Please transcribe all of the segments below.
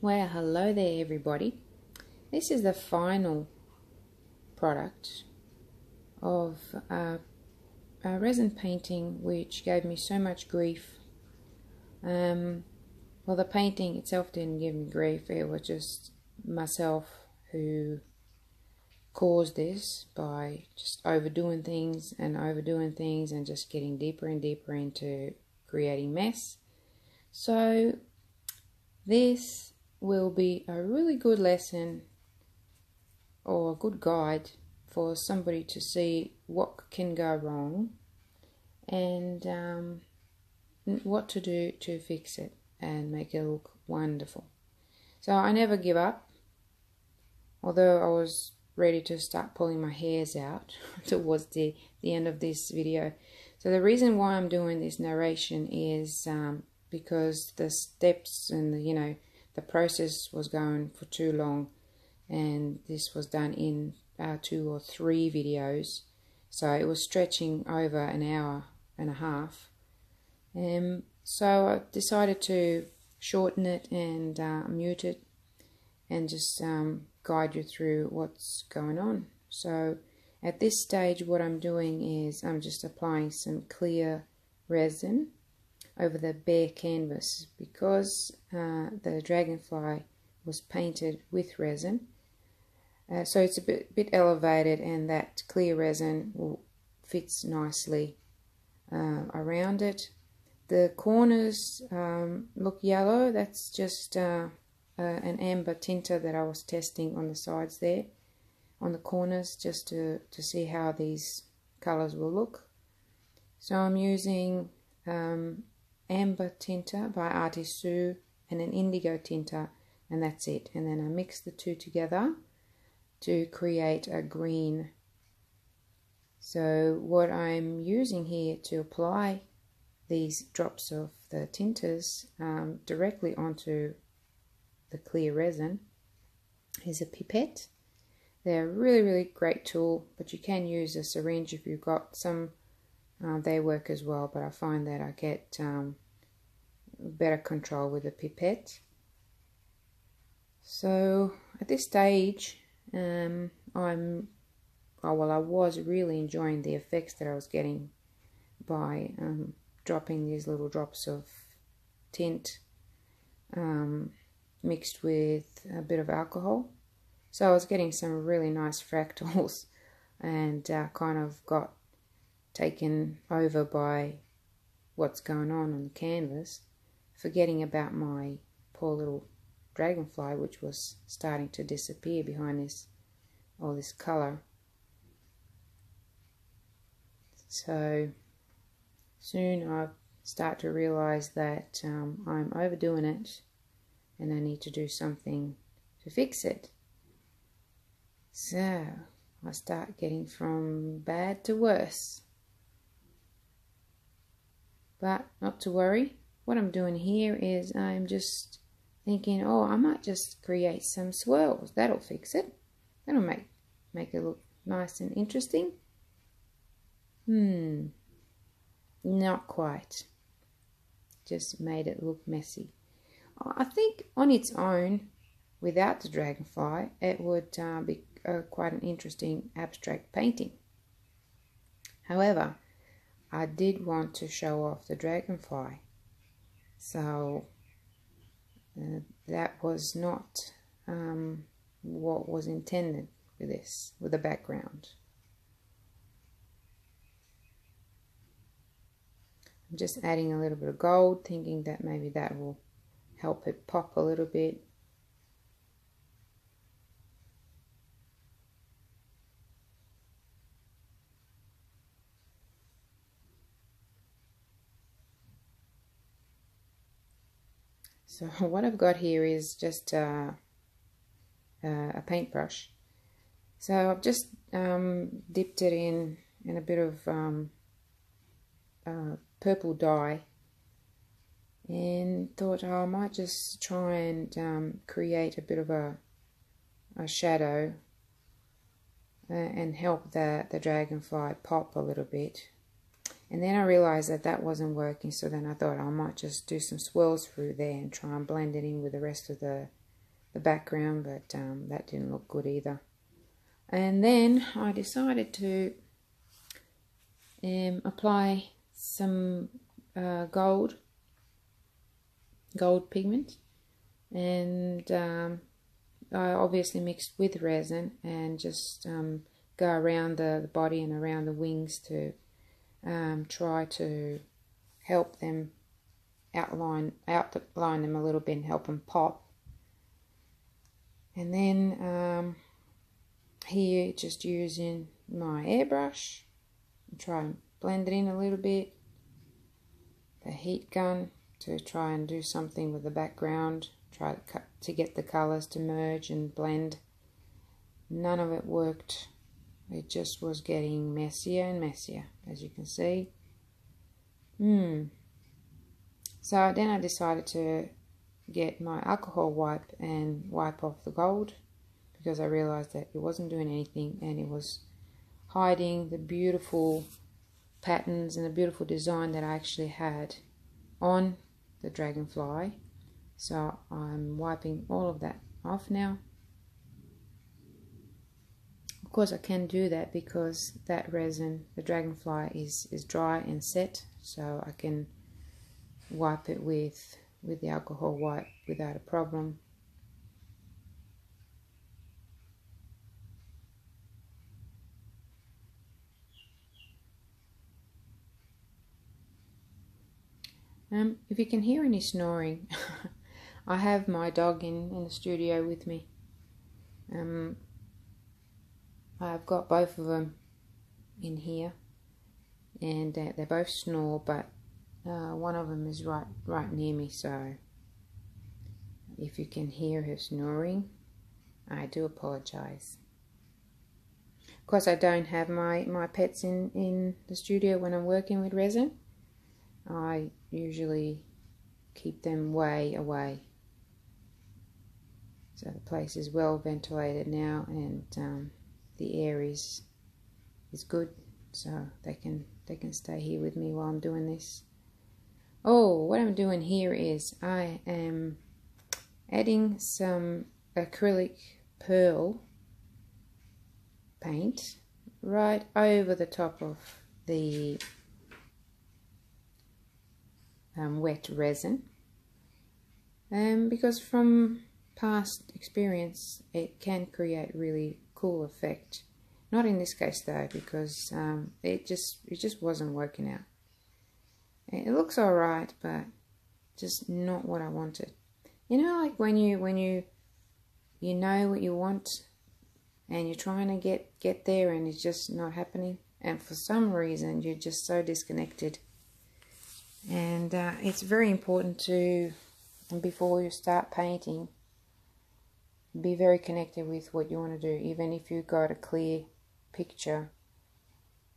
Well, hello there everybody. This is the final product of a resin painting which gave me so much grief. Well, the painting itself didn't give me grief, it was just myself who caused this by just overdoing things and just getting deeper and deeper into creating mess. So this will be a really good lesson or a good guide for somebody to see what can go wrong and what to do to fix it and make it look wonderful. So I never give up, although I was ready to start pulling my hairs out towards the end of this video. So the reason why I'm doing this narration is because the steps and the process was going for too long, and this was done in 2 or 3 videos, so it was stretching over an hour and a half. So I decided to shorten it and mute it and just guide you through what's going on. So at this stage what I'm doing is I'm just applying some clear resin over the bare canvas because the Dragonfly was painted with resin. So it's a bit elevated, and that clear resin fits nicely around it. The corners look yellow. That's just an amber tinter that I was testing on the sides there, on the corners, just to see how these colors will look. So I'm using amber tinter by Artist Sue and an indigo tinter, and that's it. And then I mix the two together to create a green. So what I'm using here to apply these drops of the tinters directly onto the clear resin is a pipette. They're a really great tool, but you can use a syringe if you've got some. They work as well, but I find that I get better control with a pipette. So at this stage I was really enjoying the effects that I was getting by dropping these little drops of tint mixed with a bit of alcohol. So I was getting some really nice fractals and kind of got taken over by what's going on the canvas, forgetting about my poor little dragonfly, which was starting to disappear behind all this color. So soon I start to realize that I'm overdoing it and I need to do something to fix it. So I start getting from bad to worse. But not to worry. What I'm doing here is I'm just thinking, oh, I might just create some swirls. That'll fix it. That'll make it look nice and interesting. Not quite. Just made it look messy. I think on its own, without the dragonfly, it would be quite an interesting abstract painting. However, I did want to show off the dragonfly, so that was not what was intended with the background. I'm just adding a little bit of gold, thinking that maybe that will help it pop a little bit. So what I've got here is just a paintbrush. So I've just dipped it in a bit of purple dye and thought, oh, I might just try and create a bit of a shadow and help the dragonfly pop a little bit. And then I realized that wasn't working, so then I thought I might just do some swirls through there and try and blend it in with the rest of the the background, but that didn't look good either. And then I decided to apply some gold pigment, and I obviously mixed with resin and just go around the body and around the wings to try to help them outline them a little bit and help them pop. And then here, just using my airbrush, try and blend it in a little bit, the heat gun to try and do something with the background, try to get the colors to merge and blend. None of it worked. It just was getting messier and messier, as you can see. So then I decided to get my alcohol wipe and wipe off the gold, because I realized that it wasn't doing anything and it was hiding the beautiful patterns and the beautiful design that I actually had on the Dragonfly. So I'm wiping all of that off now. Of course I can do that because that resin, the Dragonfly, is dry and set, so I can wipe it with the alcohol wipe without a problem. If you can hear any snoring, I have my dog in the studio with me. I've got both of them in here, and they both snore, but one of them is right near me, so if you can hear her snoring, I do apologize. Of course, I don't have my pets in the studio when I'm working with resin. I usually keep them way away. So the place is well ventilated now, and the air is good, so they can stay here with me while I'm doing this. Oh, what I'm doing here is I am adding some acrylic pearl paint right over the top of the wet resin, because from past experience it can create really cool effect. Not in this case though, because it just wasn't working out. It looks alright, but just not what I wanted. You know, like when you know what you want and you're trying to get there and it's just not happening, and for some reason you're just so disconnected. And it's very important to, before you start painting, be very connected with what you want to do. Even if you got a clear picture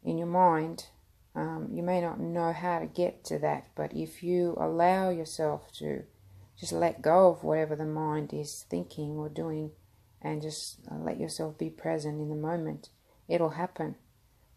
in your mind, you may not know how to get to that, but if you allow yourself to just let go of whatever the mind is thinking or doing, and just let yourself be present in the moment, it'll happen.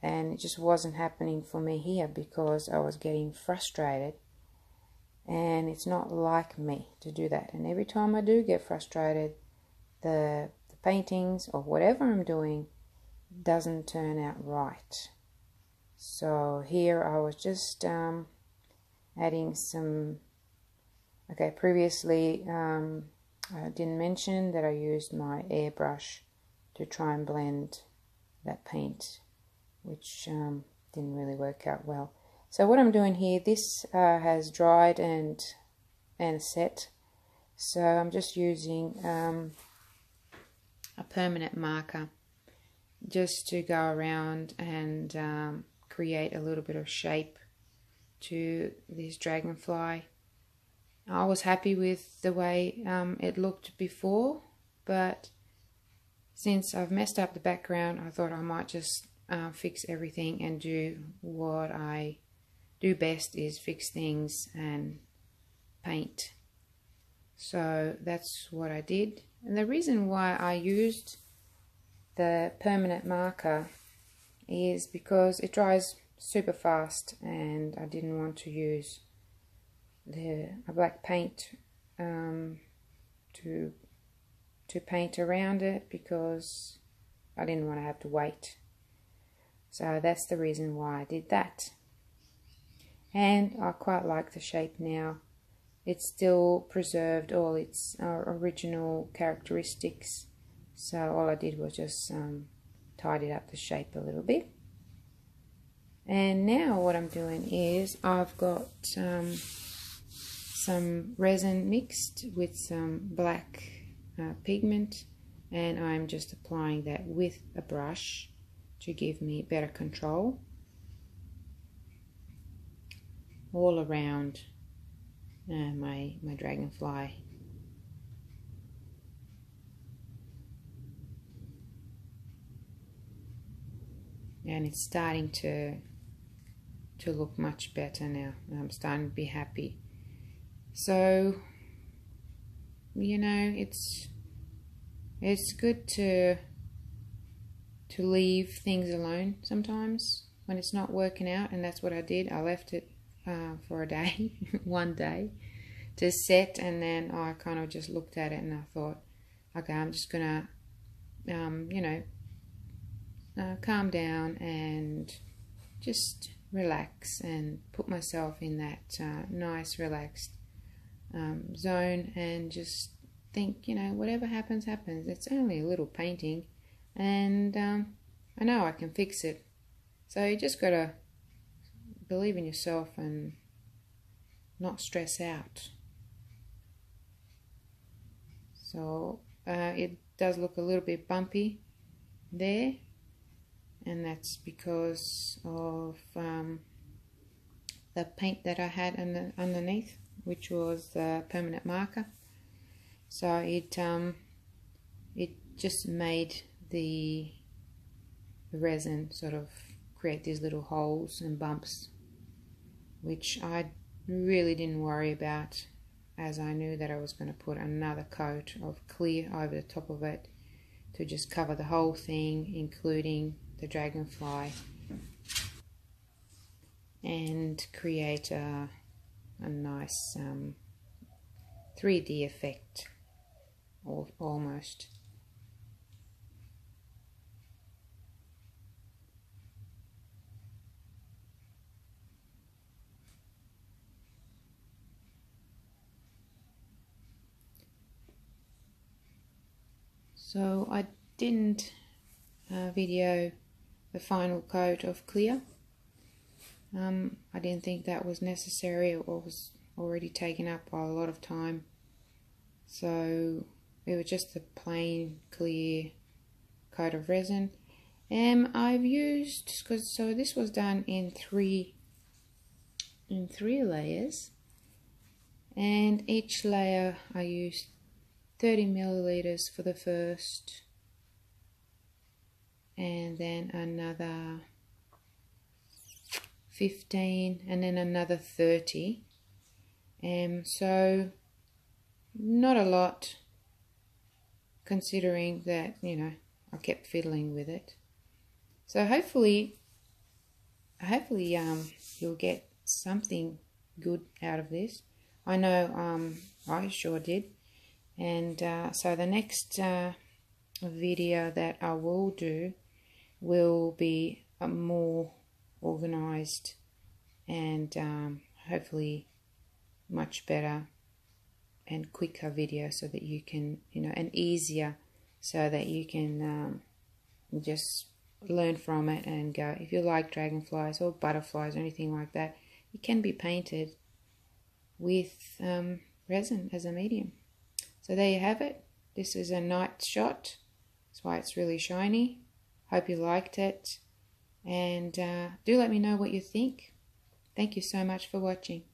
And it just wasn't happening for me here because I was getting frustrated, and it's not like me to do that. And every time I do get frustrated, the paintings or whatever I'm doing doesn't turn out right. So here I was just adding some. Okay, previously I didn't mention that I used my airbrush to try and blend that paint, which didn't really work out well. So what I'm doing here, this has dried and set, so I'm just using a permanent marker just to go around and create a little bit of shape to this dragonfly. I was happy with the way it looked before, but since I've messed up the background, I thought I might just fix everything and do what I do best, is fix things and paint. So that's what I did. And the reason why I used the permanent marker is because it dries super fast, and I didn't want to use a black paint to to paint around it because I didn't want to have to wait. So that's the reason why I did that. And I quite like the shape now. It's still preserved all its original characteristics. So all I did was just tidy up the shape a little bit. And now what I'm doing is I've got some resin mixed with some black pigment, and I'm just applying that with a brush to give me better control all around my dragonfly. And it's starting to look much better now. I'm starting to be happy. So, you know, it's good to leave things alone sometimes when it's not working out, and that's what I did. I left it for a day, one day, to set, and then I kind of just looked at it and I thought, okay, I'm just gonna, you know, calm down and just relax and put myself in that nice relaxed zone and just think, you know, whatever happens, happens. It's only a little painting, and I know I can fix it. So you just gotta believe in yourself and not stress out. So it does look a little bit bumpy there, and that's because of the paint that I had underneath, which was the permanent marker. So it just made the resin sort of create these little holes and bumps, which I really didn't worry about, as I knew that I was going to put another coat of clear over the top of it to just cover the whole thing, including the dragonfly, and create a nice 3D effect, almost. So I didn't video the final coat of clear. I didn't think that was necessary. It was already taken up by a lot of time. So it was just a plain clear coat of resin. And I've used, so this was done in three layers, and each layer I used 30 milliliters for the first, and then another 15, and then another 30. So not a lot, considering that, you know, I kept fiddling with it. So hopefully you'll get something good out of this. I know I sure did. And so the next video that I will do will be a more organized and hopefully much better and quicker video, so that you can, you know, and easier, so that you can just learn from it and go. If you like dragonflies or butterflies or anything like that, it can be painted with resin as a medium. So there you have it. This is a night shot. That's why it's really shiny. Hope you liked it, and do let me know what you think. Thank you so much for watching.